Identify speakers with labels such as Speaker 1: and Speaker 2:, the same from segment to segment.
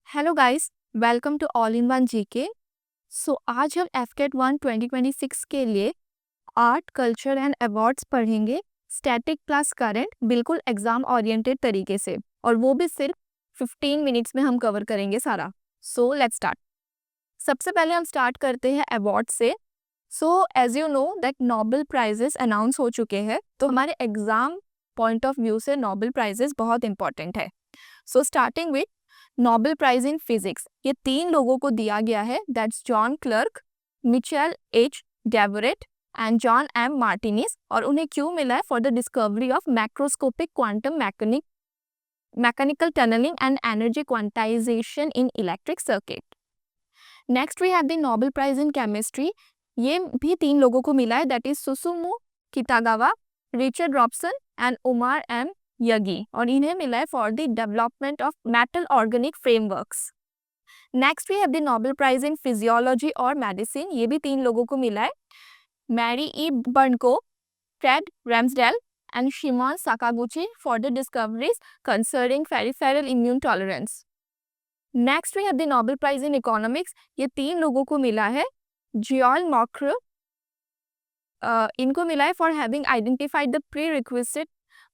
Speaker 1: Hello guys, welcome to all in one GK. आज हम एफकेट 1 2026 के लिए आर्ट, कल्चर एंड अवार्ड्स पढ़ेंगे, स्टैटिक प्लस करंट, बिल्कुल एग्जाम ओरिएंटेड तरीके से, और वो भी सिर्फ 15 मिनट्स में हम कवर करेंगे सारा। Let's start. सबसे पहले हम स्टार्ट करते हैं अवार्ड से। As you know that Nobel prizes announce हो चुके हैं, तो हमारे एग्जाम पॉइंट ऑफ व्यू से नोबेल प्राइजेस बहुत इंपॉर्टेंट है। Starting with Nobel prize in physics, ये 3 लोगों को दिया गया है, that's John Clarke, Michel H Devoret and John M Martinis. और उन्हें क्यों मिला है? For the discovery of macroscopic quantum mechanical tunnelling and energy quantization in electric circuit. Next we have the Nobel prize in chemistry, ये भी 3 लोगों को मिला है, that is Susumu Kitagawa, Richard Robson and Omar M Yaghi, और इन्हें मिला है for the development of metal organic frameworks. Next we have the Nobel prize in physiology और मेडिसिन, ये भी 3 लोगों को मिला है, Mary E Brunkow, Fred Ramsdell and Shimon Sakaguchi, for the discoveries concerning peripheral immune tolerance. Next we have the Nobel prize in economics, ये 3 लोगों को मिला है, जियोल मॉक्र, इनको मिला है for having identified the prerequisite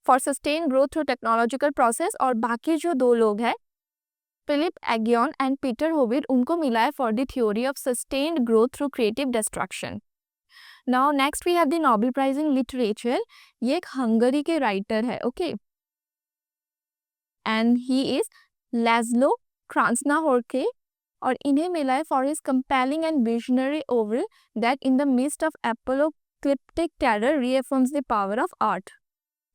Speaker 1: for sustain growth through technological process, और बाकी जो 2 लोग हैं, Philippe Aghion and Peter Howitt, उनको मिला है for the theory of sustained growth through creative destruction. Now next we have the Nobel prize in literature, ये एक हंगरी के राइटर है, okay, and he is Laszlo Krasznahorkai, और इन्हें मिला है for his compelling and visionary Oval that in the midst of apocalyptic terror reaffirms the power of art.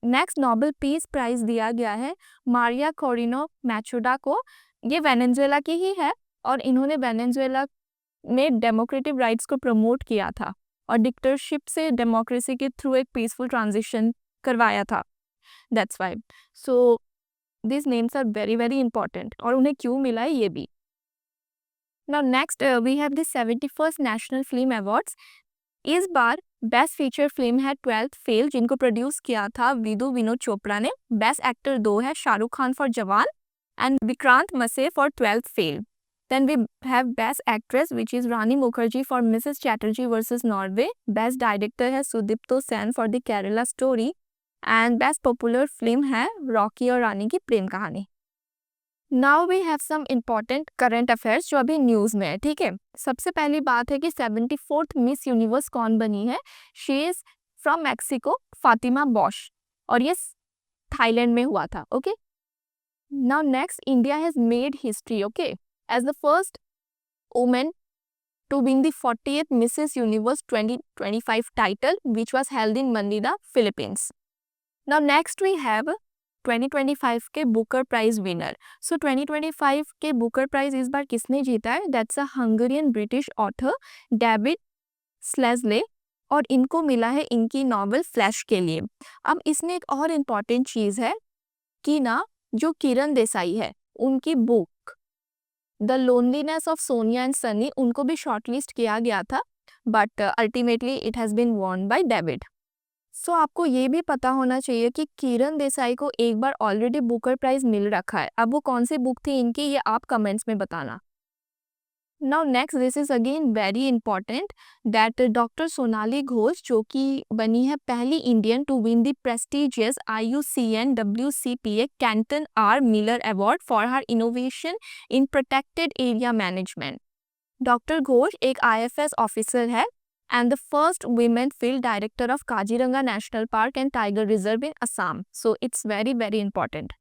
Speaker 1: Next Nobel peace prize दिया गया है मारिया कोरिनो मैचुडा को, ये वेनेजुएला की ही है, और इन्होंने वेनेजुएला में डेमोक्रेटिक राइट्स को प्रमोट किया था और डिक्टेटरशिप से डेमोक्रेसी के थ्रू एक पीसफुल ट्रांजिशन करवाया था, that's why. This names are very very important, और उन्हें क्यों मिला है ये भी। Now next we have the 71st national film awards. इस बार बेस्ट फीचर फिल्म है 12th फेल, जिनको प्रोड्यूस किया था विदु विनोद चोपड़ा ने। बेस्ट एक्टर 2 है Shahrukh Khan for Jawan and Vikrant Massey for 12th fail. Then we have best actress which is Rani Mukerji for Mrs Chatterjee versus Norway. Best director है Sudipto Sen for the Kerala story, and best popular film है Rocky Aur Rani Kii Prem Kahaani. Now we have some important current affairs जो अभी news में है, ठीक है। सबसे पहली बात है कि 74th मिस यूनिवर्स कौन बनी है? She is from Mexico, Fatima Bosch, और ये थाईलैंड में हुआ था, ओके। Now next, India has made history, okay, as the first women to win the 40th Mrs. Universe 2025 title, which was held in Manila, Philippines. Now next we have 2025 के Booker prize winner. 2025 के Booker prize इस बार किसने जीता है? That's a Hungarian British author David Szalay, और इनको मिला है इनकी नॉवेल फ्लैश के लिए। अब इसमें एक और इम्पॉर्टेंट चीज़ है कि ना, जो किरण देसाई है, उनकी book the loneliness of Sonia and Sunny, उनको भी शॉर्टलिस्ट किया गया था, but ultimately it has been won by David. आपको ये भी पता होना चाहिए कि किरण देसाई को एक बार ऑलरेडी बुकर प्राइज मिल रखा है। अब वो कौन सी बुक थी इनकी, ये आप कमेंट्स में बताना। Now next, this is again very important, that doctor Sonali Ghosh, जो कि बनी है पहली Indian to win the prestigious IUCN WCPA Kenton R Miller award for her innovation in protected area management. Doctor Ghosh एक IFS ऑफिसर है and the first women field director of Kaziranga National Park and Tiger Reserve in Assam. So it's very very important.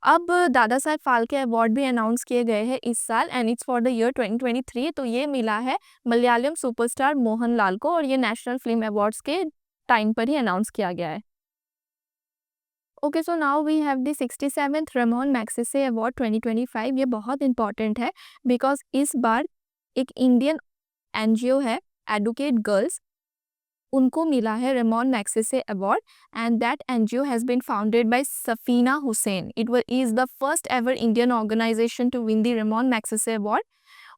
Speaker 1: अब Dada Saheb Phalke award भी announce किए गए हैं इस साल, and it's for the year 2023। तो ये मिला है मलयालम सुपरस्टार मोहनलाल को, और ये नेशनल फिल्म अवार्ड्स के टाइम पर ही अनाउंस किया गया है। Okay, so now we have the 67th Ramon Magsaysay award 2025। ये बहुत इंपॉर्टेंट है बिकॉज इस बार एक इंडियन NGO है एडुकेट गर्ल्स, उनको मिला है Ramon Magsaysay award, and that NGO has been founded by Safeena Husain. It is the first ever Indian organisation to win the Ramon Magsaysay award.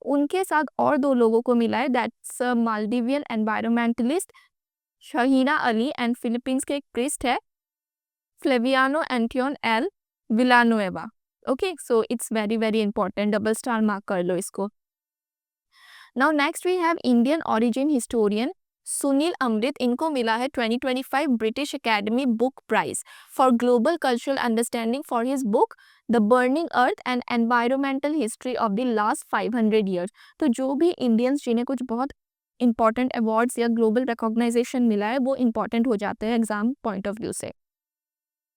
Speaker 1: उनके साथ और 2 लोगों को मिला है, that's Maldivian environmentalist Shahina Ali, and Philippines के एक प्रिस्ट है Flaviano Antonio L Villanueva. Okay, so it's very very important, double star mark कर लो इसको. Now next we have Indian origin historian Sunil Amrith. इनको मिला है 2025 British Academy book prize for global cultural understanding for his book the burning earth and environmental history of the last 500 years. तो जो भी Indians जिन्हें कुछ बहुत इंपॉर्टेंट अवार्ड्स या ग्लोबल रिकॉग्नाइजेशन मिला है वो इंपॉर्टेंट हो जाते हैं एग्जाम पॉइंट ऑफ व्यू से.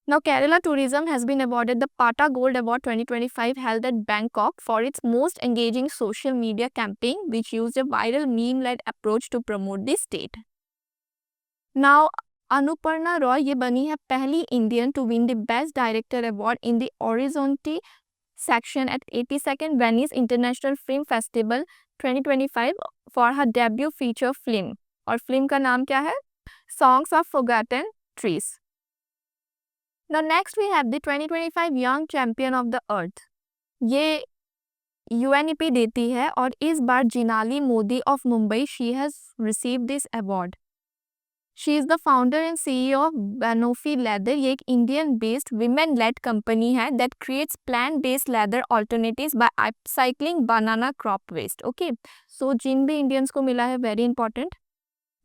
Speaker 1: Now, Kerala Tourism has been awarded the Pata Gold Award 2025 held at Bangkok for its most engaging social media campaign, which used a viral meme-led approach to promote the state. Now, Anuparna Roy ये बनी है पहली Indian to win the Best Director Award in the Horizonte section at 82nd Venice International Film Festival 2025 for her debut feature film. और film का नाम क्या है? Songs of Forgotten Trees. Now next we have the 2025 Young Champion of the Earth. ये UNEP देती है और इस बार Jinali Modi of Mumbai, she has received this award. She is the founder and CEO of Banoffee Leather. ये एक Indian based women led company है that creates plant based leather alternatives by upcycling banana crop waste. Okay, so जिन भी Indians को मिला है very important.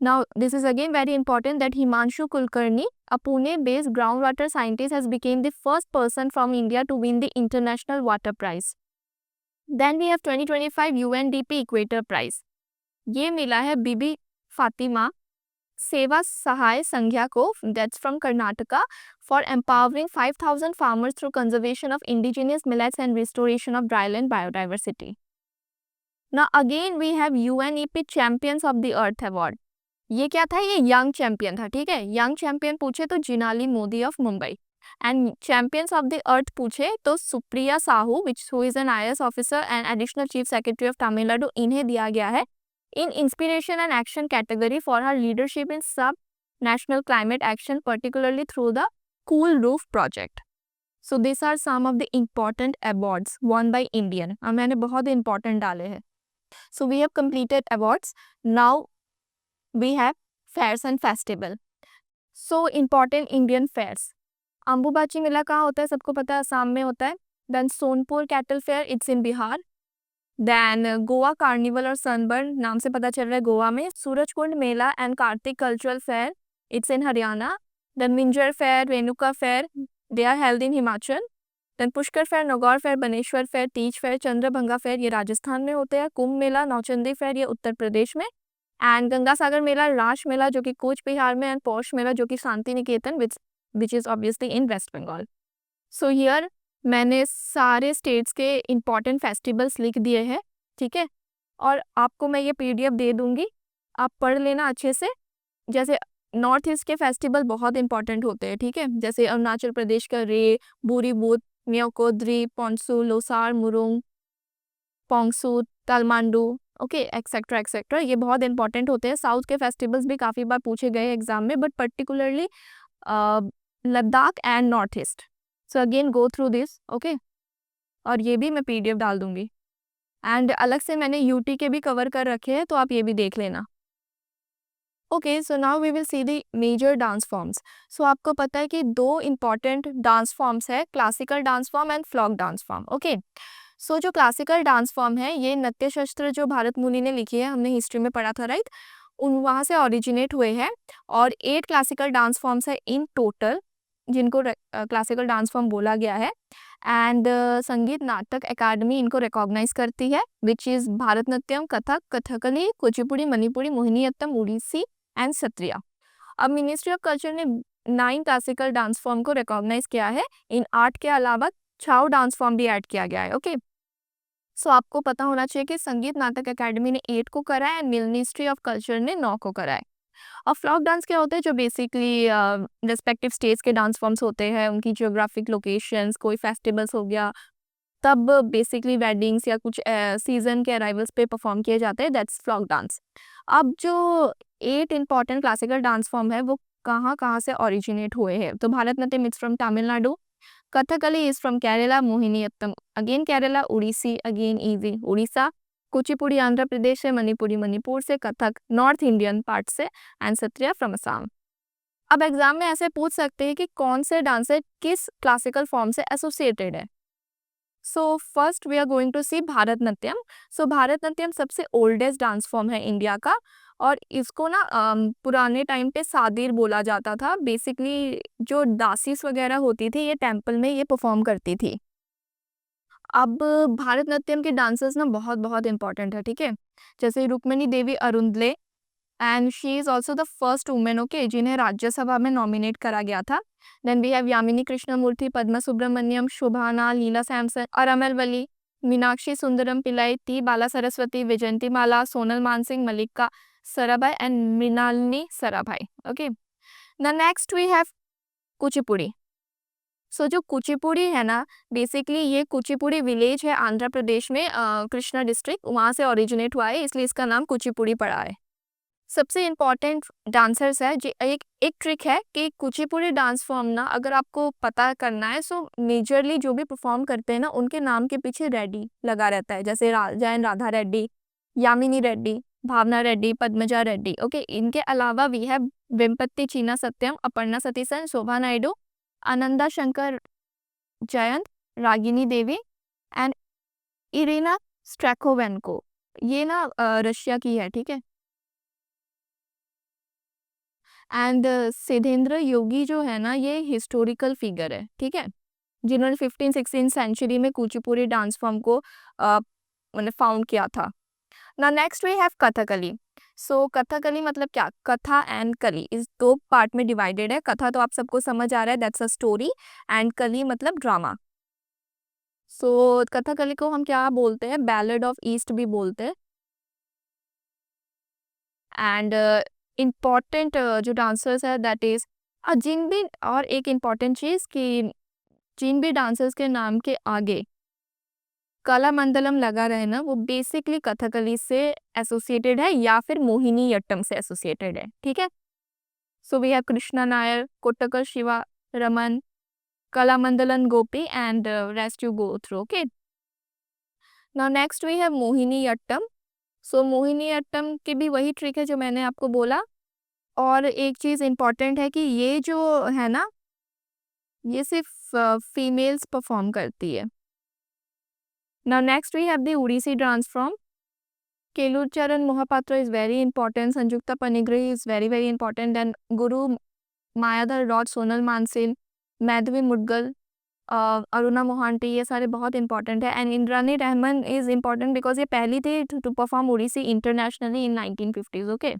Speaker 1: Now, this is again very important that Himanshu Kulkarni, a Pune-based groundwater scientist, has become the first person from India to win the International Water Prize. Then we have 2025 UNDP Equator Prize. ये मिला है बीबी फातिमा सेवा सहाय संघ्या को, that's from Karnataka, for empowering 5,000 farmers through conservation of indigenous millets and restoration of dryland biodiversity. Now again we have UNEP Champions of the Earth Award. ये क्या था? ये young champion था. ठीक है, यंग चैंपियन पूछे तो Jinali Modi of Mumbai, and champions of the earth पूछे तो Supriya Sahu which who is an IAS officer and additional chief secretary of Tamil Nadu. इन्हें दिया गया है in inspiration and action category for her leadership in subnational climate action, particularly through the cool roof project. So this are some of the important awards won by Indian. अब मैंने बहुत इंपॉर्टेंट डाले हैं. सो we have completed awards. Now we have fairs and festival. So important Indian fairs. Ambubachi Mela कहाँ होता है? सबको पता है, असम में होता है. Then Sonpur cattle fair, it's in Bihar. Then Goa carnival और सनबर्न, नाम से पता चल रहा है गोवा में. Surajkund Mela and Kartik cultural fair, it's in Haryana. Then Minjar fair, Renuka fair, they are held in Himachal. Then Pushkar fair, Nagaur fair, Baneshwar fair, Teej fair, Chandrabhaga fair, ये राजस्थान में होते हैं. कुंभ मेला, नौचंदी फेयर, ये उत्तर प्रदेश में. एंड गंगा सागर मेला, रास मेला जो कि कूच बिहार में, एंड पौष मेला जो कि Santiniketan which is obviously in West Bengal. So here मैंने सारे स्टेट्स के इंपॉर्टेंट फेस्टिवल्स लिख दिए हैं. ठीक है, और आपको मैं ये PDF दे दूंगी, आप पढ़ लेना अच्छे से. जैसे नॉर्थ ईस्ट के फेस्टिवल बहुत इंपॉर्टेंट होते हैं. ठीक है, जैसे अरुणाचल प्रदेश का रे, बुरी बूथ, म्योकोद्री, पोंसू, लोसार, मुरुंग, पोंगसू, तलमांडू, ओके, एक्सेट्रा एक्सेट्रा, ये बहुत इंपॉर्टेंट होते हैं. साउथ के फेस्टिवल्स भी काफ़ी बार पूछे गए एग्जाम में, but particularly Ladakh and north east. So again go through this. Okay, और ये भी मैं PDF डाल दूंगी. एंड अलग से मैंने UT के भी कवर कर रखे हैं, तो आप ये भी देख लेना. Okay, so now we will see the major dance forms. So आपको पता है कि 2 इंपॉर्टेंट डांस फॉर्म्स है, classical dance form and folk dance form. Okay, so जो क्लासिकल डांस फॉर्म है, ये नृत्य शास्त्र जो भारत मुनि ने लिखी है, हमने हिस्ट्री में पढ़ा था, राइट, वहाँ से ओरिजिनेट हुए हैं. और 8 क्लासिकल डांस फॉर्म्स है इन टोटल, जिनको क्लासिकल डांस फॉर्म बोला गया है. एंड संगीत नाटक अकादमी इनको रिकॉग्नाइज करती है, which is Bharatanatyam, Kathak, Kathakali, Kuchipudi, Manipuri, Mohiniyattam, Odissi and Sattriya. अब मिनिस्ट्री ऑफ कल्चर ने 9 क्लासिकल डांस फॉर्म को रिकॉग्नाइज किया है. इन 8 के अलावा 6 डांस फॉर्म भी ऐड किया गया है. ओके, सो आपको पता होना चाहिए कि संगीत नाटक अकेडमी ने 8 को करा है एंड मिनिस्ट्री ऑफ कल्चर ने 9 को करा है. और फ्लॉक डांस क्या होते हैं? जो बेसिकली रिस्पेक्टिव स्टेट्स के डांस फॉर्म्स होते हैं, उनकी जियोग्राफिक लोकेशंस, कोई फेस्टिवल्स हो गया, तब बेसिकली वेडिंग्स या कुछ सीजन के अराइवल्स पे परफॉर्म किए जाते हैं, दैट्स फ्लॉक डांस. अब जो 8 इंपॉर्टेंट क्लासिकल डांस फॉर्म है वो कहाँ कहाँ से ओरिजिनेट हुए हैं? तो Bharatanatyam is from Tamil Nadu, Kathakali is from Kerala, Mohiniyattam again Kerala, Odissi again is Orissa, Kuchipudi Andhra Pradesh से, मणिपुरी मणिपुर से, कथक नॉर्थ इंडियन पार्ट से, एंड सत्रिया फ्रॉम असम. अब एग्जाम में ऐसे पूछ सकते हैं कि कौन से डांसर किस क्लासिकल फॉर्म से एसोसिएटेड है. So first we are going to see Bharatanatyam. So Bharatanatyam सबसे ओल्डेस्ट डांस फॉर्म है इंडिया का, और इसको ना पुराने टाइम पे सादिर बोला जाता था। बेसिकली जो दासीस वगैरह होती थी ये टेम्पल में ये परफॉर्म करती थी। अब भारतनाट्यम के डांसर्स ना बहुत बहुत इंपॉर्टेंट है, ठीक है। जैसे Rukmini Devi Arundale, and she is also the first women, okay, जिन्हें राज्यसभा में नॉमिनेट करा गया था। Then we have Yamini Krishnamurthy, Padma Subrahmanyam, Shobana, Leela Samson, अरामल वली, Meenakshi Sundaram Pillai, T Balasaraswati, Vyjayanthimala, Sonal Mansingh, Mallika Sarabhai and Mrinalini Sarabhai, okay. The next we have Kuchipudi. So जो कुचिपुड़ी है ना, बेसिकली ये कुचिपुड़ी विलेज है आंध्र प्रदेश में, कृष्णा डिस्ट्रिक्ट, वहाँ से ओरिजिनेट हुआ है, इसलिए इसका नाम कुचिपुड़ी पड़ा है। सबसे इम्पॉर्टेंट डांसर्स है जो एक एक ट्रिक है कि कुचिपुड़ी डांस फॉर्म ना अगर आपको पता करना है, सो मेजरली जो भी परफॉर्म करते हैं ना उनके नाम के पीछे रेड्डी लगा रहता है। जैसे जैन राधा रेड्डी, यामिनी रेड्डी, भावना रेड्डी, पद्मजा रेड्डी, ओके। इनके अलावा वी है वेम्पत्ति चीना सत्यम, अपर्णा सतीसन, शोभा नायडू, आनंदा शंकर जयंत, रागिनी देवी एंड इरिना स्ट्रैकोवेनको। ये ना रशिया की है, ठीक है। एंड सिद्धेंद्र योगी जो है ना ये हिस्टोरिकल फिगर है, ठीक है, जिन्होंने 15-16 सेंचुरी में कुचिपुड़ी डांस फॉर्म को मतलब फाउंड किया था। ना नेक्स्ट वी हैव कथकली। सो कथकली मतलब क्या, कथा एंड कली इस दो पार्ट में डिवाइडेड है। कथा तो आप सबको समझ आ रहा है, दैट्स अ स्टोरी, एंड कली मतलब ड्रामा। सो कथकली को हम क्या बोलते हैं, बैलेड ऑफ ईस्ट भी बोलते हैं। एंड इम्पॉर्टेंट जो डांसर्स है दैट इज जिन भी, और एक इम्पॉर्टेंट चीज़ कि जिन भी डांसर्स के नाम के आगे कला मंडलम लगा रहे ना वो बेसिकली कथकली से एसोसिएटेड है या फिर मोहिनीअट्टम से एसोसिएटेड है, ठीक है। So we have Krishna Nair, Kottakkal Sivaraman, Kalamandalam Gopi and rest you go through, okay. Now next we have Mohiniyattam. So Mohiniyattam की भी वही ट्रिक है जो मैंने आपको बोला, और एक चीज़ इम्पॉर्टेंट है कि ये जो है ना ये सिर्फ फीमेल्स परफॉर्म करती है। Now next we have the Odissi dance from Kelucharan Mohapatra is very important, Sanjukta Panigrahi is very very important, and Guru Mayadhar Raut, Sonal Mansingh, Madhavi Mudgal, Aruna Mohanty, ये सारे बहुत इंपॉर्टेंट है। And Indrani Rahman is important because ये पहली थी to perform Odissi internationally in 1950s, okay.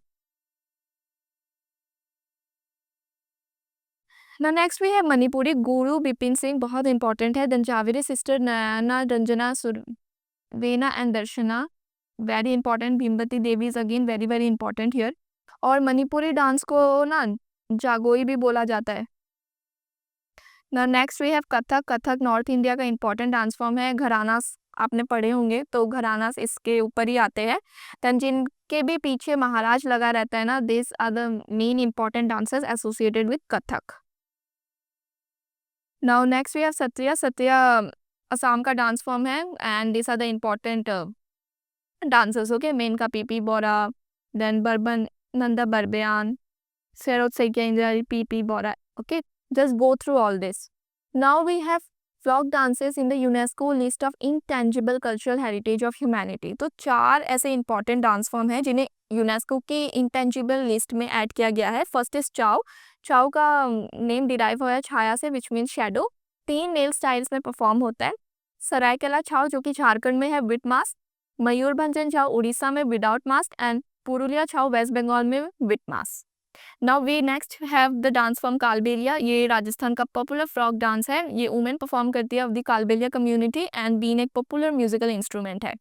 Speaker 1: ना नेक्स्ट भी है मणिपुरी, गुरु बिपिन सिंह बहुत इंपॉर्टेंट है। दंजावेरी sister Nayana Ranjana सुरवेना and Darshana very important. Bimbavati Devi is again very very important here. और मणिपुरी डांस को ना जागोई भी बोला जाता है। ना next we have Kathak. Kathak north India का इंपॉर्टेंट डांस फॉर्म है। घरानास आपने पढ़े होंगे तो घरानास इसके ऊपर ही आते हैं। देन जिनके भी पीछे महाराज लगा रहता है ना, this are the main important dancers associated with Kathak. Now next we have Sattriya. Sattriya Assam का डांस फॉर्म है, and this are the important dancers, okay. Menaka PP Bora, then बर्बन नंदा बर्बयान, Sarot Sekendra, PP Bora. Okay, just go through all this. Now we have folk dances in the UNESCO list of intangible cultural heritage of humanity. तो 4 ऐसे important dance form हैं जिन्हें UNESCO की intangible list में add किया गया है। First is चाओ। चाओ का नेम डिराइव हुआ है छाया से, which means shadow. 3 male styles में परफॉर्म होता है। सरायकेला छाओ जो कि झारखंड में है विद मास्क, मयूरभंजन छाओ उड़ीसा में विदाउट मास्क, एंड पुरुलिया छाओ वेस्ट बंगाल में with mask. Now we next have the dance form Kalbelia. ये राजस्थान का पॉपुलर फ्रॉक डांस है। ये वुमेन परफॉर्म करती है of the Kalbeliya community, and बीन एक पॉपुलर म्यूजिकल इंस्ट्रूमेंट है।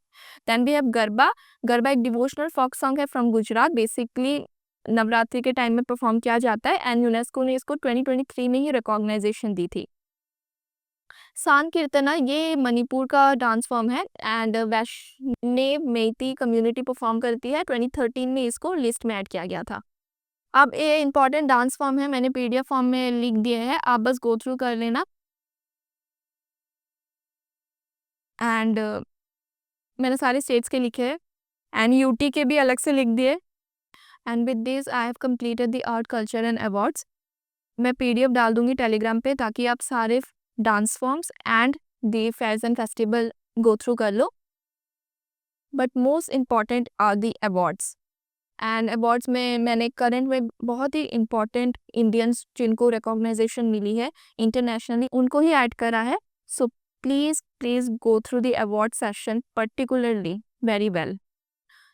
Speaker 1: Then we have Garba. Garba एक डिवोशनल फोक सॉन्ग है फ्रॉम गुजरात, बेसिकली नवरात्रि के टाइम में परफॉर्म किया जाता है, एंड यूनेस्को ने इसको 2023 में ही रिकॉग्नाइजेशन दी थी। सान कीर्तना ये मणिपुर का डांस फॉर्म है, and Vaishnav Meitei community perform करती है। 2013 में इसको लिस्ट में ऐड किया गया था। अब ये इंपॉर्टेंट डांस फॉर्म है, मैंने पीडीएफ फॉर्म में लिख दिए हैं, आप बस गो थ्रू कर लेना। एंड मैंने सारे स्टेट्स के लिखे हैं, एंड यूटी के भी अलग से लिख दिए। And with this I have completed the art culture and awards. मैं पीडीएफ डाल दूंगी टेलीग्राम पे ताकि आप सारे dance forms and the fairs and festival go through कर लो, but most important are the awards. And awards में मैंने करंट में बहुत ही इम्पॉर्टेंट इंडियंस जिनको रिकॉग्नाइजेशन मिली है इंटरनेशनली, उनको ही ऐड करा है। So please go through the award session particularly very well.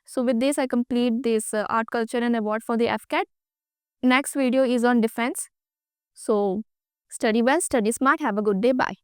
Speaker 1: So with this, I complete this art, culture and award for the FCAT. Next video is on defense. So study well, study smart. Have a good day. Bye.